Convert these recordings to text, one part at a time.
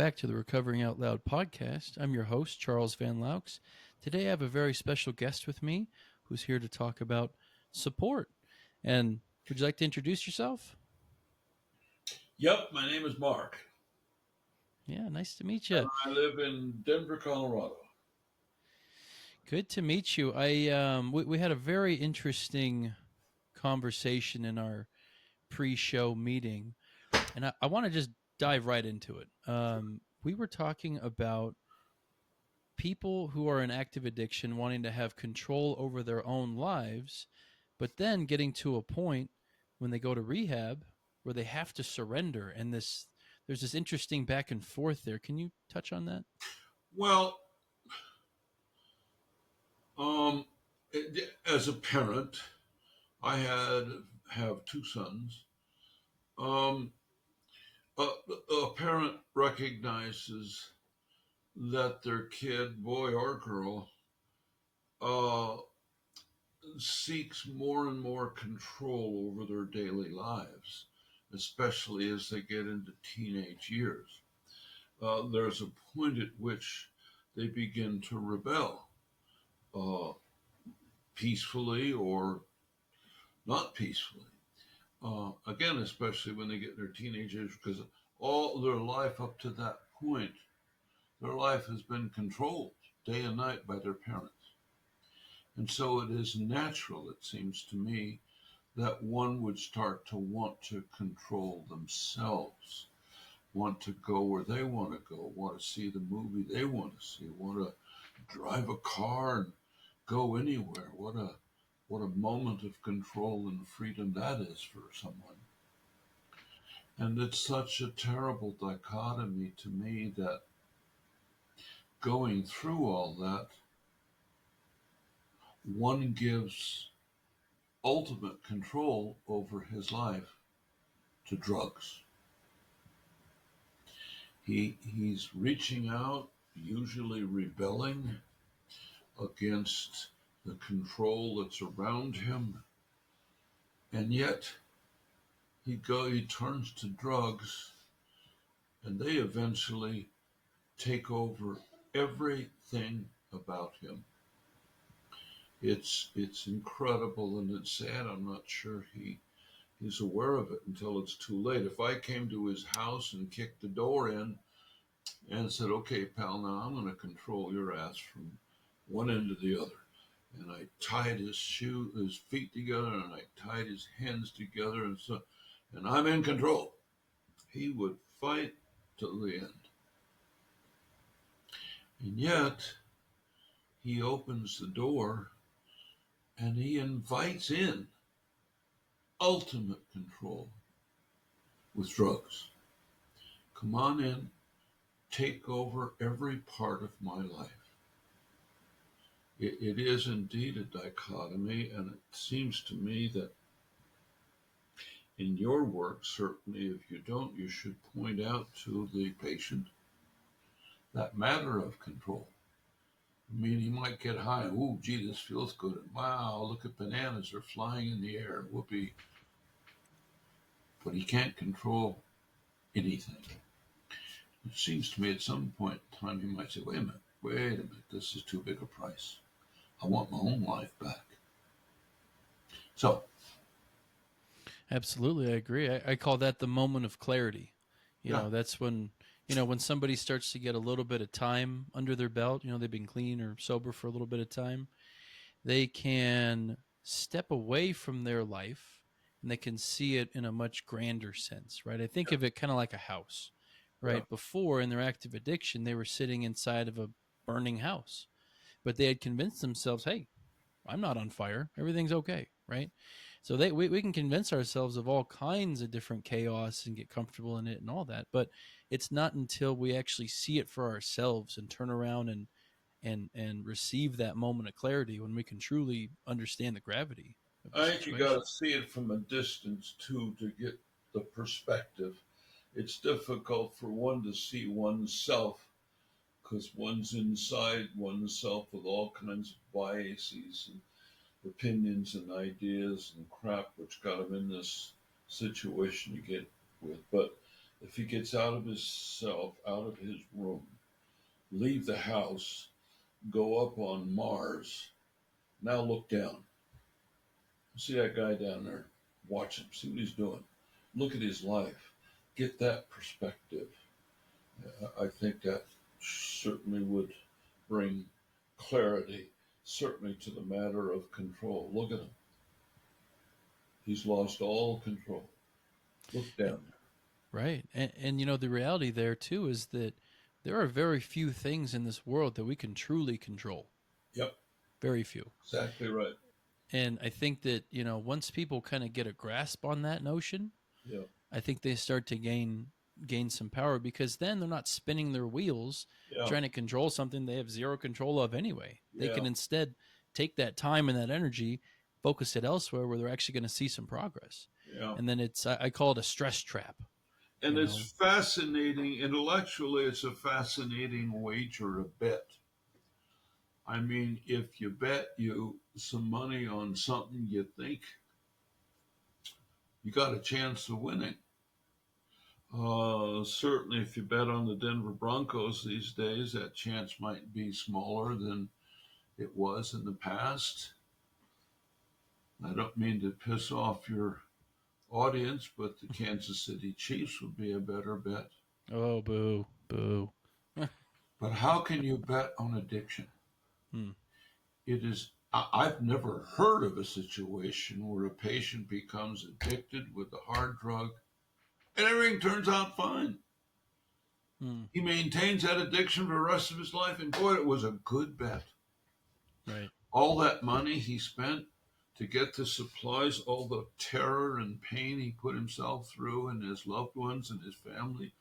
back to the Recovering Out Loud podcast. I'm your host, Charles Van Loucks. Today I have a very special guest with me who's here to talk about support. And would you like to introduce yourself? Yep, my name is Mark, Yeah, nice to meet you. and I live in Denver, Colorado. Good to meet you. We had a very interesting conversation in our pre-show meeting, and I want to just dive right into it. We were talking about people who are in active addiction wanting to have control over their own lives, but then getting to a point when they go to rehab where they have to surrender. And there's this interesting back and forth there. Can you touch on that? Well, um, as a parent, I have two sons. Um, a parent recognizes that their kid, boy or girl, uh, seeks more and more control over their daily lives, especially as they get into teenage years. There's a point at which they begin to rebel, uh, peacefully or not peacefully. Again, especially when they get in their teenagers, because all their life up to that point, their life has been controlled day and night by their parents. And so it is natural, it seems to me, that one would start to want to control themselves, want to go where they want to go, want to see the movie they want to see, want to drive a car and go anywhere. What a moment of control and freedom that is for someone. And it's such a terrible dichotomy to me that going through all that, one gives ultimate control over his life to drugs. He's reaching out, usually rebelling against the control that's around him, and yet he turns to drugs, and they eventually take over everything about him. It's incredible and it's sad. I'm not sure he's aware of it until it's too late. If I came to his house and kicked the door in and said, "Okay, pal, now I'm going to control your ass from one end to the other," and I tied his feet together, and I tied his hands together, and I'm in control, he would fight till the end. And yet, he opens the door and he invites in ultimate control with drugs. Come on in, take over every part of my life. It is indeed a dichotomy, and it seems to me that in your work, certainly if you don't, you should point out to the patient that matter of control. I mean, he might get high. Ooh, gee, this feels good. And wow, look at bananas. They're flying in the air. Whoopee. But he can't control anything. It seems to me at some point in time he might say, wait a minute, this is too big a price. I want my own life back. So, Absolutely, I agree. I call that the moment of clarity. yeah, That's when somebody starts to get a little bit of time under their belt, they've been clean or sober for a little bit of time, they can step away from their life and they can see it in a much grander sense, right? I think yeah, of it kind of like a house, yeah. right? Before, in their active addiction, they were sitting inside of a burning house, but they had convinced themselves, hey, I'm not on fire. Everything's okay, right? So we can convince ourselves of all kinds of different chaos and get comfortable in it and all that, but it's not until we actually see it for ourselves and turn around and receive that moment of clarity when we can truly understand the gravity of the I think you got situation. to see it from a distance too to get the perspective. It's difficult for one to see oneself because one's inside oneself with all kinds of biases and opinions and ideas and crap which got them in this situation you get with. But If he gets out of his self, out of his room, leave the house, go up on Mars, now look down. See that guy down there? Watch him. See what he's doing. Look at his life. Get that perspective. I think that certainly would bring clarity, certainly to the matter of control. Look at him. He's lost all control. Look down Right. And you know, the reality there too is that there are very few things in this world that we can truly control. there. Yep, Very few. exactly right. And I think that, you know, once people kind of get a grasp on that notion, Yeah, I think they start to gain some power, because then they're not spinning their wheels yeah, trying to control something they have zero control of anyway. They yeah, can instead take that time and that energy, focus it elsewhere where they're actually going to see some progress. yeah. And then I call it a stress trap, And you it's know. fascinating, intellectually, it's a fascinating wager to bet. I mean, if you bet you some money on something you think you got a chance of winning. Certainly, if you bet on the Denver Broncos these days, that chance might be smaller than it was in the past. I don't mean to piss off your audience, but the Kansas City Chiefs would be a better bet. Oh, boo, boo. But how can you bet on addiction? Hmm. It is, I've never heard of a situation where a patient becomes addicted with a hard drug and everything turns out fine. Hmm. He maintains that addiction for the rest of his life, and boy, it was a good bet. Right. All that money he spent to get the supplies, all the terror and pain he put himself through and his loved ones and his family,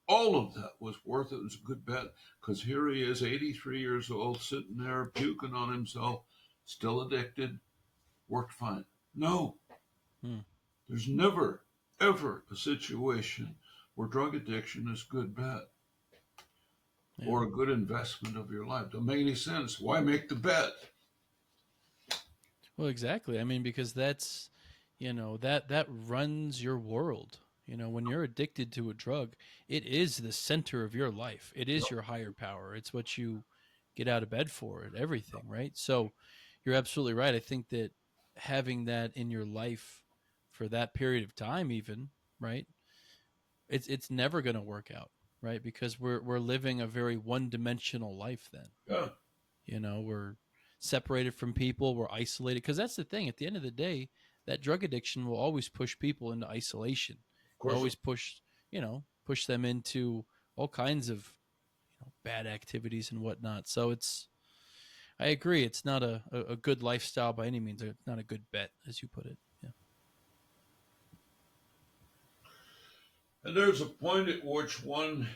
all of that was worth it. It was a good bet because here he is, 83 years old, sitting there puking on himself, still addicted, worked fine. No, Hmm. there's never, ever a situation where drug addiction is a good bet Yeah. or a good investment of your life. Don't make any sense. Why make the bet? Well, exactly. I mean, because that's, you know, that runs your world. You know, when you're addicted to a drug, it is the center of your life. It is your higher power. It's what you get out of bed for, and everything, right? So, you're absolutely right. I think that having that in your life for that period of time, even, right? It's never going to work out, right? Because we're living a very one-dimensional life then. Yeah, of You know, we're separated from people, we're isolated. Because that's the thing. At the end of the day, that drug addiction will always push people into isolation. It course. always push them into all kinds of, bad activities and whatnot. So I agree. It's not a good lifestyle by any means. It's not a good bet, as you put it. Yeah. And there's a point at which one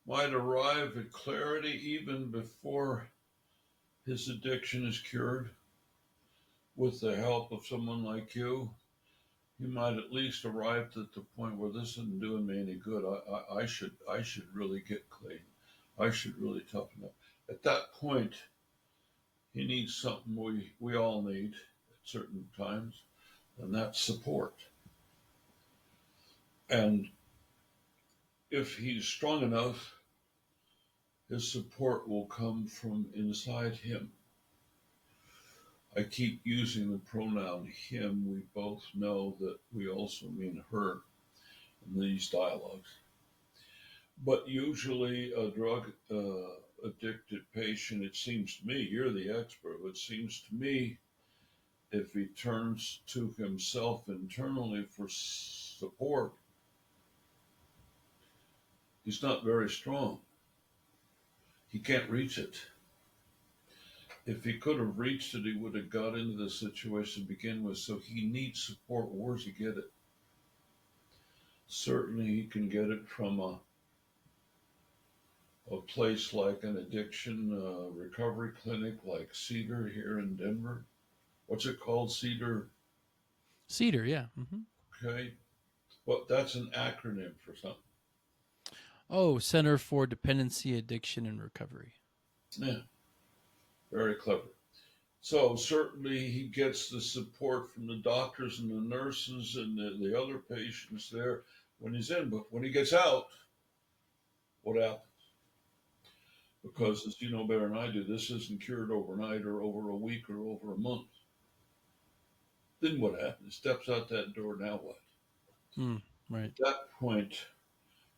might arrive at clarity even before his addiction is cured. With the help of someone like you might at least arrive at the point where this isn't doing me any good. I should really get clean. I should really toughen up. At that point, he needs something we all need at certain times, and that's support. And if he's strong enough, his support will come from inside him. I keep using the pronoun him. We both know that we also mean her in these dialogues. But usually, a drug addicted patient, it seems to me, you're the expert, it seems to me, if he turns to himself internally for support, he's not very strong. He can't reach it. If he could have reached it, he would have got into the situation to begin with. So he needs support. Where's he get it? Certainly, he can get it from a place like an addiction recovery clinic like Cedar here in Denver. What's it called? Cedar? Cedar, yeah. Okay. Well, that's an acronym for something. Oh, Center for Dependency, Addiction, and Recovery. Yeah, very clever. So certainly he gets the support from the doctors and the nurses and the other patients there. when he's in. But when he gets out, what happens? Mm. Because as you know better than I do, this isn't cured overnight or over a week or over a month. Then what happens? He steps out that door. Now what? Mm. Right. At that point,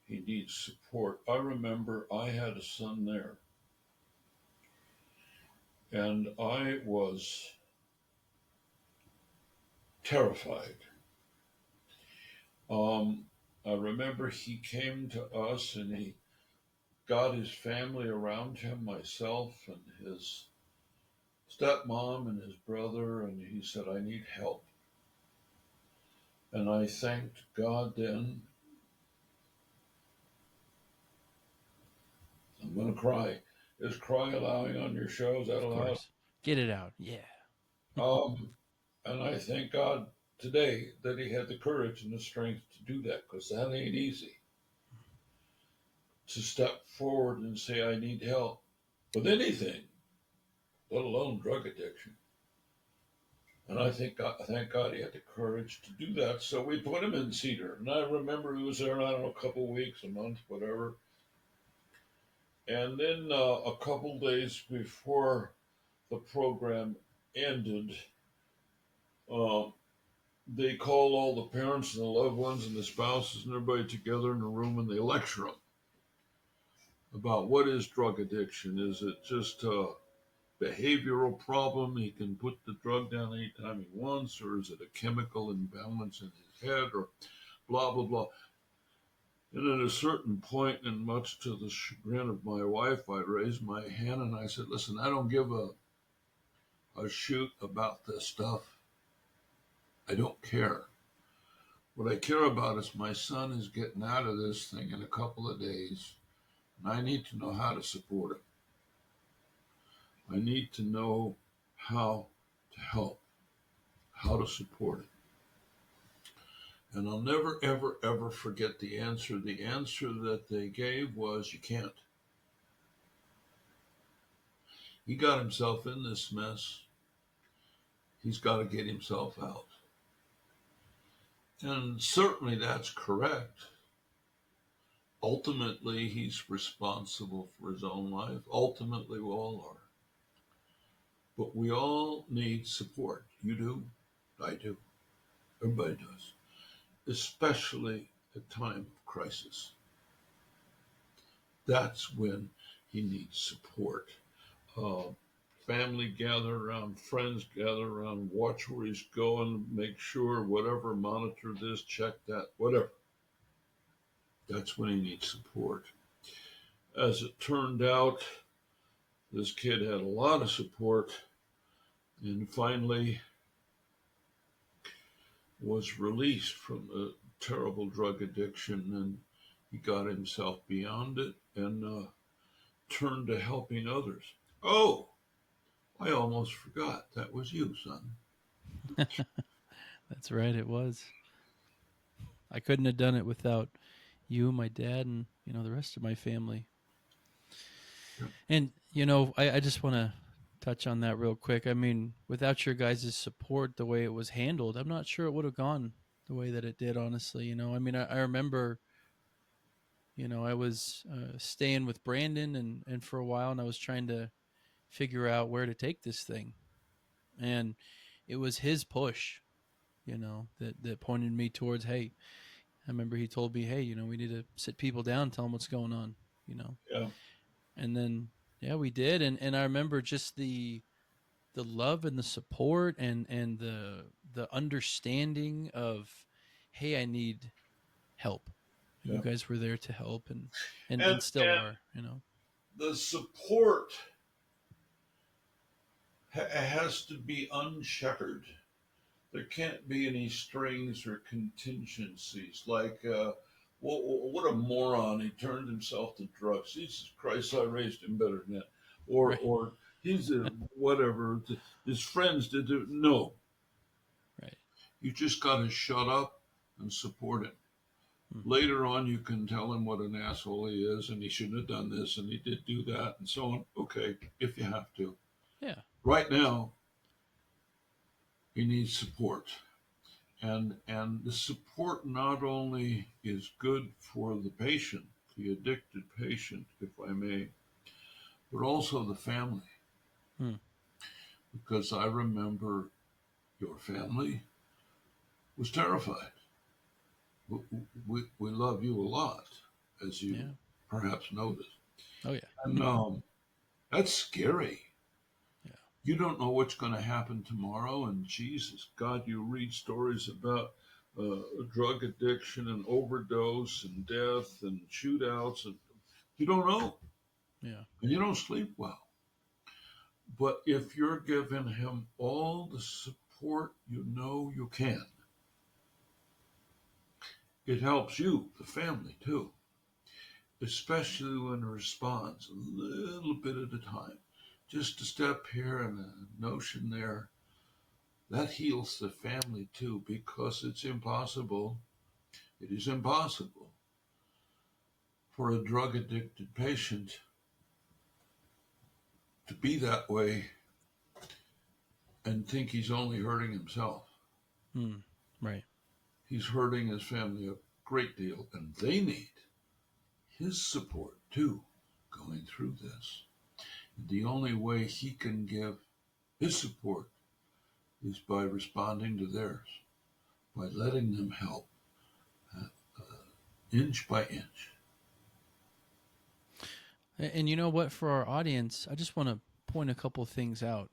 he needs support. I remember I had a son there, and I was terrified. Um, I remember he came to us and he got his family around him, myself and his stepmom and his brother, and he said, I need help. And I thanked God then. I'm going to cry. Is cry allowing on your show? Is that Of allowed? course. Get it out. Yeah. Um, and I thank God today that he had the courage and the strength to do that because that ain't easy to step forward and say, I need help with anything, let alone drug addiction. And thank God he had the courage to do that. So we put him in Cedar. And I remember he was there, I don't know, a couple of weeks, a month, whatever. And then a couple days before the program ended, uh, they call all the parents and the loved ones and the spouses and everybody together in a room and they lecture them about what is drug addiction. Is it just a behavioral problem? He can put the drug down anytime he wants, or is it a chemical imbalance in his head, or blah, blah, blah. And at a certain point, and much to the chagrin of my wife, I raised my hand and I said, listen, I don't give a shoot about this stuff. I don't care. What I care about is my son is getting out of this thing in a couple of days, and I need to know how to support him. I need to know how to help, how to support him. And I'll never, ever, ever forget the answer. The answer that they gave was, you can't. He got himself in this mess. He's got to get himself out. And certainly that's correct. Ultimately, he's responsible for his own life. Ultimately, we all are. But we all need support. You do, I do, everybody does, especially at time of crisis. That's when he needs support. Uh, Family gather around, friends gather around, watch where he's going, make sure, whatever, monitor this, check that, whatever. That's when he needs support. As it turned out, this kid had a lot of support and finally was released from the terrible drug addiction, and he got himself beyond it and turned to helping others. Oh, I almost forgot. That was you, son. That's right. It was. I couldn't have done it without you, my dad, and the rest of my family. Yeah. And I just want to touch on that real quick. I mean, without your guys' support, the way it was handled, I'm not sure it would have gone the way that it did. Honestly, I mean, I remember, I was staying with Brandon, and for a while, and I was trying to figure out where to take this thing, and it was his push, that pointed me towards, hey. I remember he told me, hey, we need to sit people down, tell them what's going on, you know. Yeah. And then yeah, we did, and I remember just the love and the support and the understanding of, hey, I need help. And you Yeah. guys were there to help, and still And are. the support has to be uncheckered. There can't be any strings or contingencies. Like, what a moron! He turned himself to drugs. Jesus Christ, I raised him better than that. Or, Right. or he's a whatever. His friends did it. No, Right. you just got to shut up and support him. Hmm. Later on, you can tell him what an asshole he is, and he shouldn't have done this, and he did do that, and so on. Okay, if you have to. Yeah. Right now, he needs support. And the support not only is good for the patient, the addicted patient, if I may, but also the family. Hmm. Because I remember your family was terrified. We love you a lot, as you Yeah. perhaps noticed. Oh And yeah. that's scary. Yeah. You don't know what's going to happen tomorrow. And Jesus, God, you read stories about drug addiction and overdose and death and shootouts, and you don't know. Yeah. And you don't sleep well. But if you're giving him all the support you know you can, it helps you, the family, too, especially when it responds a little bit at a time. Just a step here and a notion there, that heals the family too, because it's impossible. It is impossible for a drug addicted patient to be that way and think he's only hurting himself. Hmm. Right. He's hurting his family a great deal, and they need his support too going through this. The only way he can give his support is by responding to theirs, by letting them help uh, inch by inch. And you know what? For our audience, I just want to point a couple things out.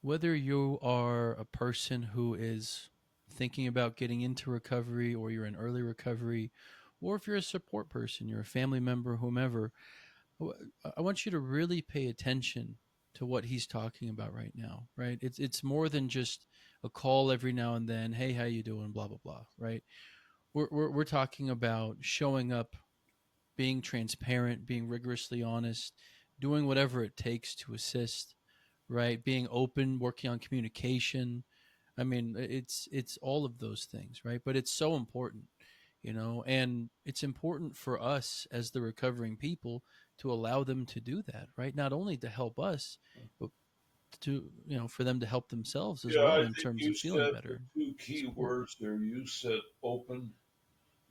Whether you are a person who is thinking about getting into recovery, or you're in early recovery, or if you're a support person, you're a family member, whomever, I want you to really pay attention to what he's talking about right now, right? It's more than just a call every now and then. Hey, how you doing? Blah blah blah, right? We're talking about showing up, being transparent, being rigorously honest, doing whatever it takes to assist, right? Being open, working on communication. I mean, it's all of those things, right? But it's so important, and it's important for us as the recovering people to allow them to do that, right? Not only to help us, but to, for them to help themselves as Yeah, I well in think terms you of feeling said the better. two key Support. words there. You said open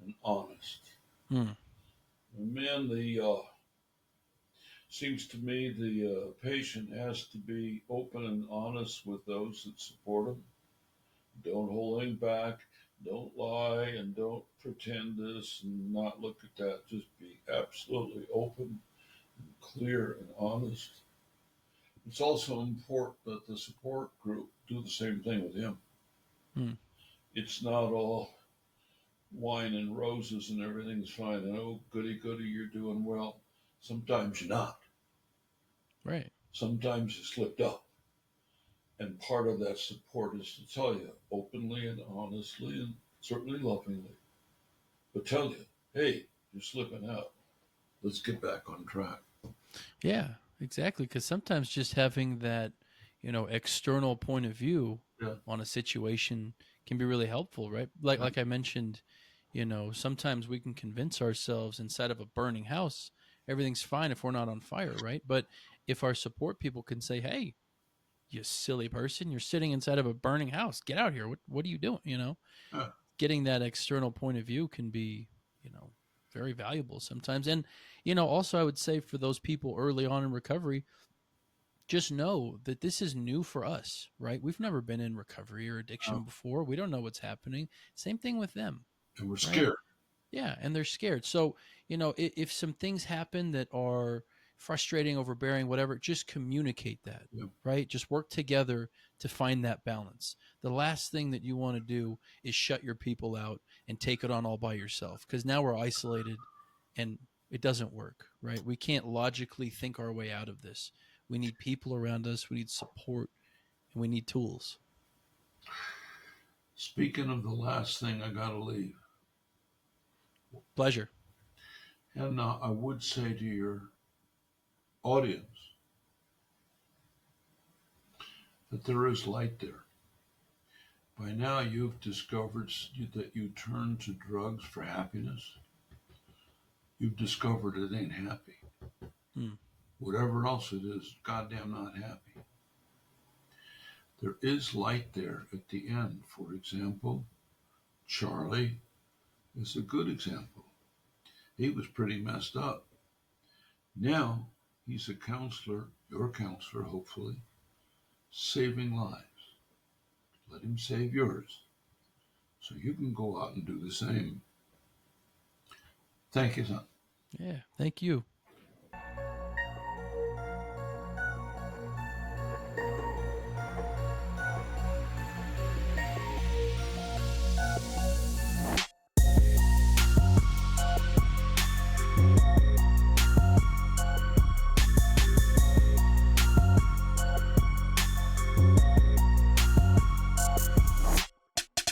and honest. Mm, Man, the seems to me the patient has to be open and honest with those that support him. Don't hold him back. Don't lie and don't pretend this and not look at that. Just be absolutely open, clear, and honest. It's also important that the support group do the same thing with him. mm, It's not all wine and roses and everything's fine. And oh, goody goody, you're doing well. Sometimes you're not. right. Sometimes you slipped up. And part of that support is to tell you openly and honestly and certainly lovingly, but tell you, hey, you're slipping out. Let's get back on track. Yeah, exactly. Because sometimes just having that, external point of view Yeah. on a situation can be really helpful, right? Like I mentioned, sometimes we can convince ourselves inside of a burning house, everything's fine if we're not on fire, right? But if our support people can say, "Hey, you silly person, you're sitting inside of a burning house. Get out here. What are you doing?" Yeah. Getting that external point of view can be, very valuable sometimes. And, also I would say for those people early on in recovery, just know that this is new for us, right? We've never been in recovery or Uh, addiction before. We don't know what's happening. Same thing with them, and we're right? scared. Yeah, and they're scared. So, if some things happen that are frustrating, overbearing, whatever, just communicate that, Yeah. right? Just work together to find that balance. The last thing that you want to do is shut your people out and take it on all by yourself, because now we're isolated and it doesn't work, right? We can't logically think our way out of this. We need people around us, we need support, and we need tools. Speaking of the last thing, I got to leave. Pleasure. And I would say to your audience that there is light there. By now, you've discovered that you turn to drugs for happiness. You've discovered it ain't happy. Hmm. Whatever else it is, goddamn not happy. There is light there at the end. For example, Charlie is a good example. He was pretty messed up. Now he's a counselor, your counselor, hopefully, saving lives. Let him save yours so you can go out and do the same. Thank you, son. Yeah. Thank you.